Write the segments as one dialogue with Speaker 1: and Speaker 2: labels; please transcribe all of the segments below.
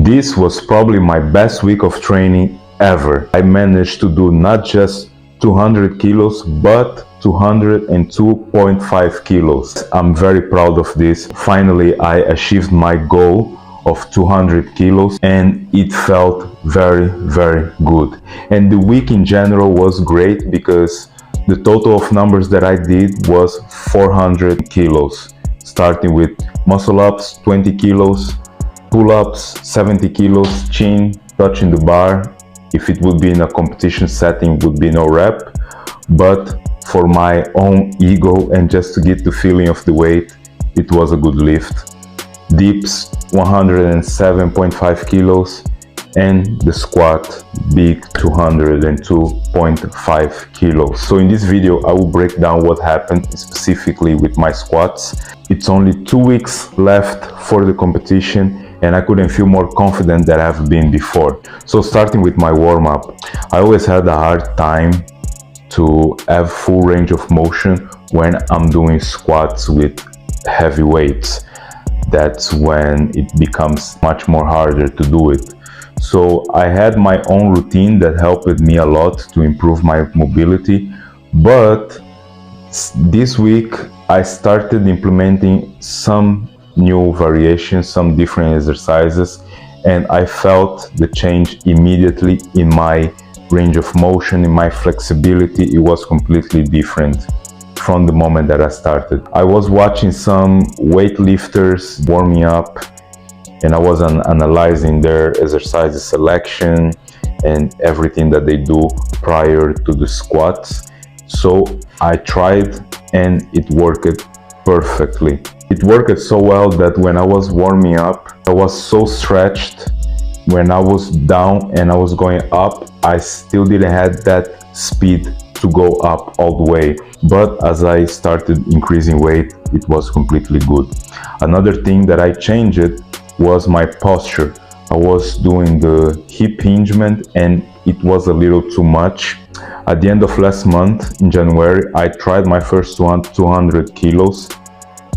Speaker 1: This was probably my best week of training ever. I managed to do not just 200 kilos, but 202.5 kilos. I'm very proud of this. Finally, I achieved my goal of 200 kilos and it felt very, very good. And the week in general was great because the total of numbers that I did was 400 kilos, starting with muscle ups, 20 kilos, pull-ups, 70 kilos, chin, touching the bar. If it would be in a competition setting, would be no rep. But for my own ego and just to get the feeling of the weight, it was a good lift. Dips, 107.5 kilos, and the squat, big 202.5 kilos. So in this video, I will break down what happened specifically with my squats. It's only 2 weeks left for the competition and I couldn't feel more confident than I've been before. So starting with my warm-up, I always had a hard time to have full range of motion when I'm doing squats with heavy weights. That's when it becomes much more harder to do it. So I had my own routine that helped me a lot to improve my mobility, but this week I started implementing some new variations, some different exercises, and I felt the change immediately in my range of motion, in my flexibility. It was completely different from the moment that I started. I was watching some weightlifters warming up and I was analyzing their exercise selection and everything that they do prior to the squats. So I tried and it worked perfectly. It worked so well that when I was warming up, I was so stretched. When I was down and I was going up, I still didn't have that speed to go up all the way. But as I started increasing weight, it was completely good. Another thing that I changed was my posture. I was doing the hip hingement and it was a little too much. At the end of last month, in January, I tried my first one, 200 kilos,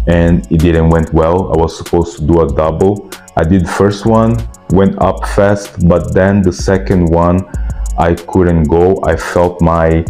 Speaker 1: and it didn't went well. I was supposed to do a double. I did the first one, went up fast, but then the second one, I couldn't go. I felt my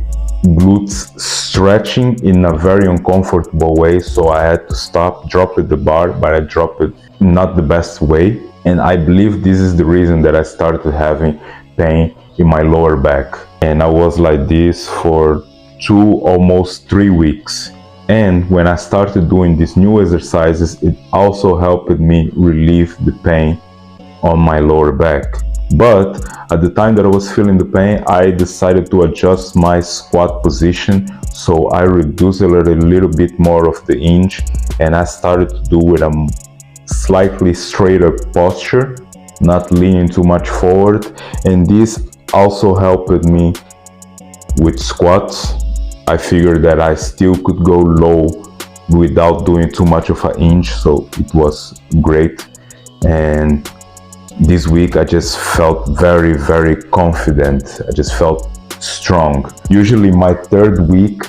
Speaker 1: glutes stretching in a very uncomfortable way, so I had to stop, drop the bar, but I dropped it not the best way. And I believe this is the reason that I started having pain in my lower back. And I was like this for almost 3 weeks. And when I started doing these new exercises, it also helped me relieve the pain on my lower back. But at the time that I was feeling the pain, I decided to adjust my squat position. So I reduced a little bit more of the hinge and I started to do with a slightly straighter posture, not leaning too much forward. And this also helped me with squats. I figured that I still could go low without doing too much of a hinge, so it was great. And this week I just felt very, very confident. I just felt strong. Usually my third week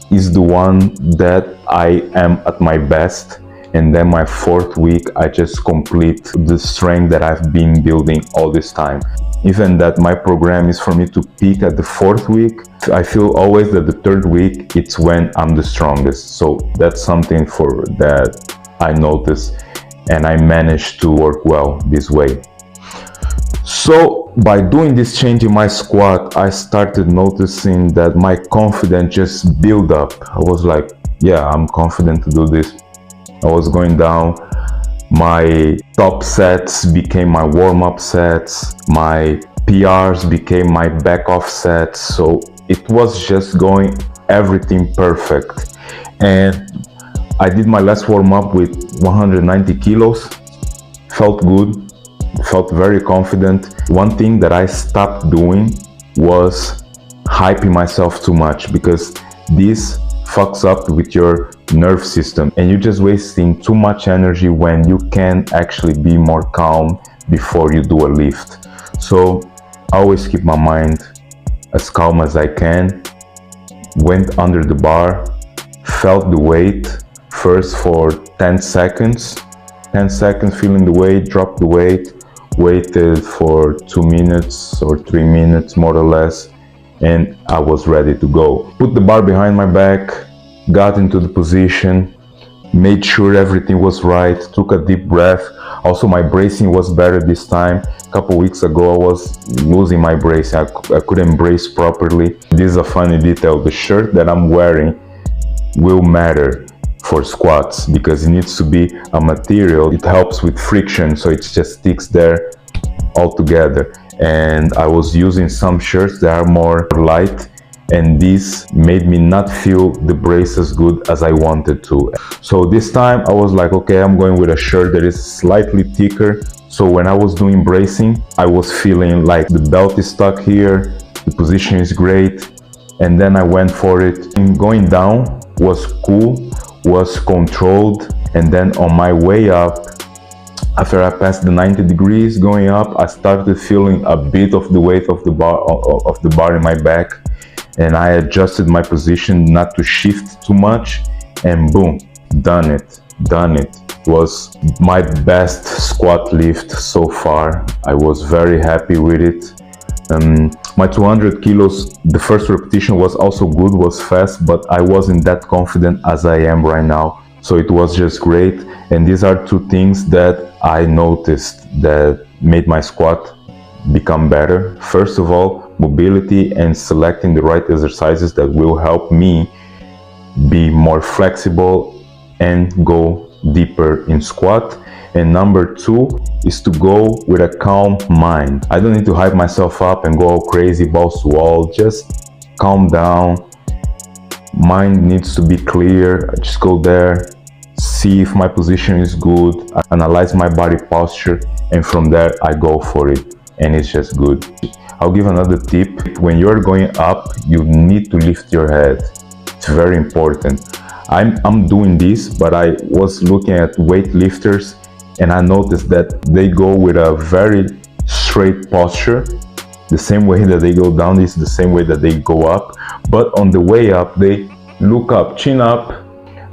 Speaker 1: is the one that I am at my best. And then my fourth week, I just complete the strength that I've been building all this time. Even that my program is for me to peak at the fourth week, I feel always that the third week, it's when I'm the strongest. So that's something that I noticed and I managed to work well this way. So by doing this change in my squat, I started noticing that my confidence just built up. I was like, yeah, I'm confident to do this. I was going down. My top sets became my warm-up sets. My PRs became my back-off sets. So it was just going everything perfect. And I did my last warm-up with 190 kilos. Felt good. Felt very confident. One thing that I stopped doing was hyping myself too much, because this fucks up with your nerve system and you're just wasting too much energy when you can actually be more calm before you do a lift. So I always keep my mind as calm as I can. Went under the bar, felt the weight first for 10 seconds feeling the weight, dropped the weight, waited for 2 minutes or 3 minutes more or less, and I was ready to go. Put the bar behind my back, got into the position, made sure everything was right, took a deep breath. Also, my bracing was better this time. A couple weeks ago I was losing my bracing. I couldn't brace properly. This is a funny detail. The shirt that I'm wearing will matter for squats because it needs to be a material. It helps with friction, so it just sticks there all together. And I was using some shirts that are more light, and this made me not feel the brace as good as I wanted to. So this time I was like, okay, I'm going with a shirt that is slightly thicker. So when I was doing bracing, I was feeling like the belt is stuck here, the position is great, and then I went for it. And going down was cool, was controlled, and then on my way up, after I passed the 90 degrees going up, I started feeling a bit of the weight of the bar in my back, and I adjusted my position not to shift too much, and boom, done it. It was my best squat lift so far. I was very happy with it. My 200 kilos, the first repetition was also good, was fast, but I wasn't that confident as I am right now. So it was just great. And these are two things that I noticed that made my squat become better. First of all, mobility and selecting the right exercises that will help me be more flexible and go deeper in squat. And number two is to go with a calm mind. I don't need to hype myself up and go all crazy, balls to wall. Just calm down. Mind needs to be clear. I just go there, see if my position is good, analyze my body posture, and from there I go for it, and it's just good. I'll give another tip. When you're going up, you need to lift your head. It's very important. I'm doing this, but I was looking at weightlifters and I noticed that they go with a very straight posture. The same way that they go down is the same way that they go up, but on the way up they look up, chin up,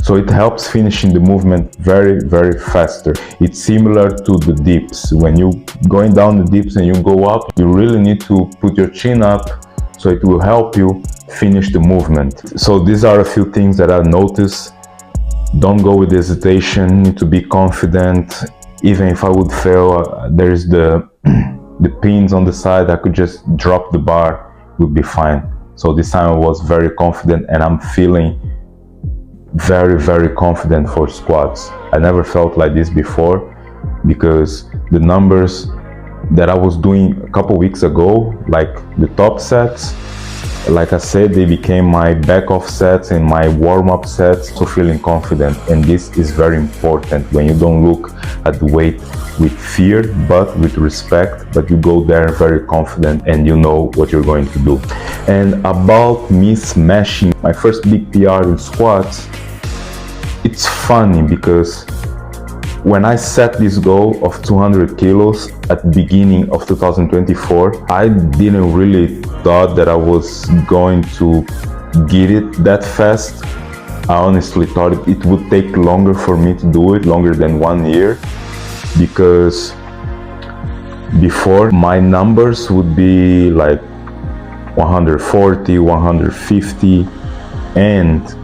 Speaker 1: so it helps finishing the movement very faster. It's similar to the dips. When you going down the dips and you go up, you really need to put your chin up, so it will help you finish the movement. So these are a few things that I noticed. Don't go with hesitation, need to be confident. Even if I would fail, there's the pins on the side, I could just drop the bar, would be fine. So this time I was very confident, and I'm feeling very confident for squats. I never felt like this before, because the numbers that I was doing a couple weeks ago, like the top sets, like I said, they became my back off sets and my warm-up sets. So feeling confident, and this is very important when you don't look at the weight with fear but with respect, but you go there very confident and you know what you're going to do. And about me smashing my first big PR in squats, it's funny because when I set this goal of 200 kilos at the beginning of 2024, I didn't really thought that I was going to get it that fast. I honestly thought it would take longer for me to do it, longer than 1 year, because before my numbers would be like 140, 150, and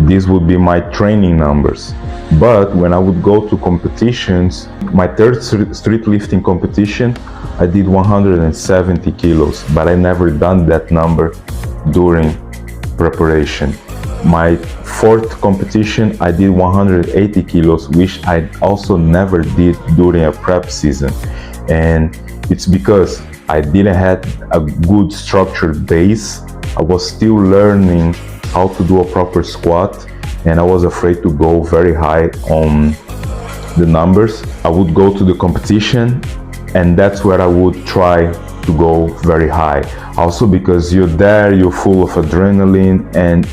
Speaker 1: these would be my training numbers. But when I would go to competitions, my third street lifting competition, I did 170 kilos, but I never done that number during preparation. My fourth competition, I did 180 kilos, which I also never did during a prep season. And it's because I didn't have a good structured base. I was still learning how to do a proper squat, and I was afraid to go very high on the numbers. I would go to the competition, and that's where I would try to go very high. Also because you're there, you're full of adrenaline, and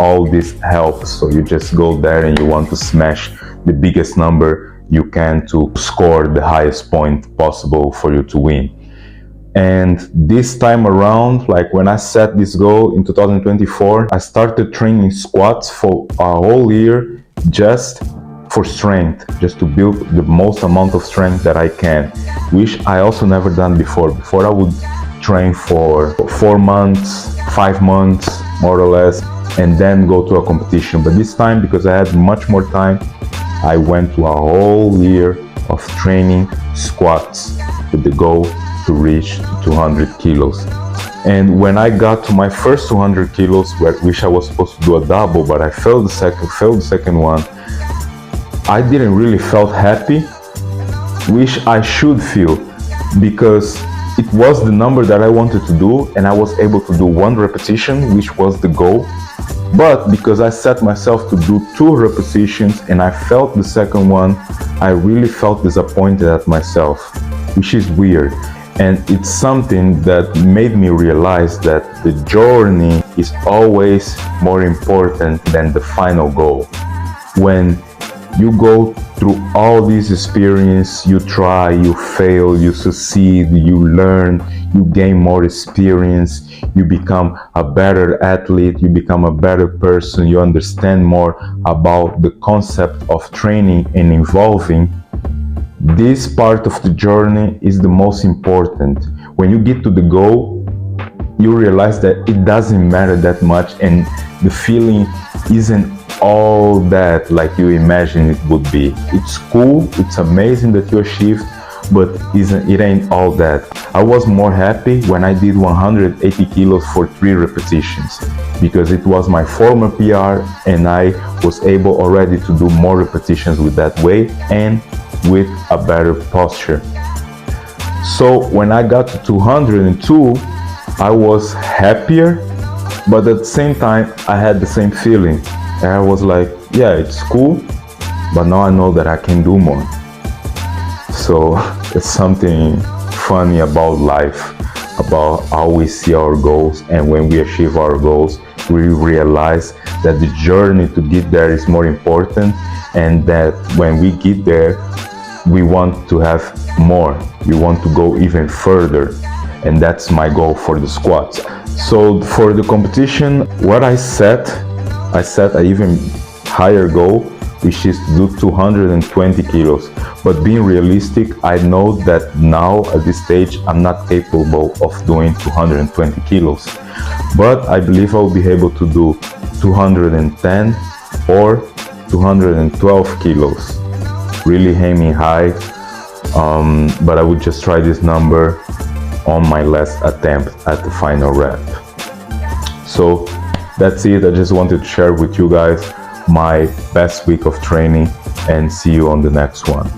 Speaker 1: all this helps. So you just go there and you want to smash the biggest number you can to score the highest point possible for you to win. And this time around, like when I set this goal in 2024, I started training squats for a whole year just for strength, just to build the most amount of strength that I can, which I also never done before. Before I would train for 4 months, 5 months, more or less, and then go to a competition. But this time, because I had much more time, I went to a whole year of training squats with the goal to reach 200 kilos. And when I got to my first 200 kilos, which I was supposed to do a double, but I failed the second one, I didn't really felt happy, which I should feel, because it was the number that I wanted to do, and I was able to do 1 repetition, which was the goal. But because I set myself to do 2 repetitions and I felt the second one, I really felt disappointed at myself, which is weird. And it's something that made me realize that the journey is always more important than the final goal. When you go through all these experiences, you try, you fail, you succeed, you learn, you gain more experience, you become a better athlete, you become a better person, you understand more about the concept of training and evolving. This part of the journey is the most important. When you get to the goal, you realize that it doesn't matter that much, and the feeling isn't all that like you imagine it would be. It's cool, it's amazing that you achieved, but it ain't all that. I was more happy when I did 180 kilos for 3 repetitions, because it was my former PR and I was able already to do more repetitions with that weight and with a better posture. So when I got to 202, I was happier, but at the same time I had the same feeling. And I was like, yeah, it's cool, but now I know that I can do more. So it's something funny about life, about how we see our goals, and when we achieve our goals, we realize that the journey to get there is more important, and that when we get there, we want to have more. We want to go even further, and that's my goal for the squats. So for the competition, what I set an even higher goal, which is to do 220 kilos. But being realistic, I know that now at this stage, I'm not capable of doing 220 kilos. But I believe I'll be able to do 210 or 212 kilos. Really aiming high, but I would just try this number on my last attempt at the final rep. So that's it. I just wanted to share with you guys my best week of training, and see you on the next one.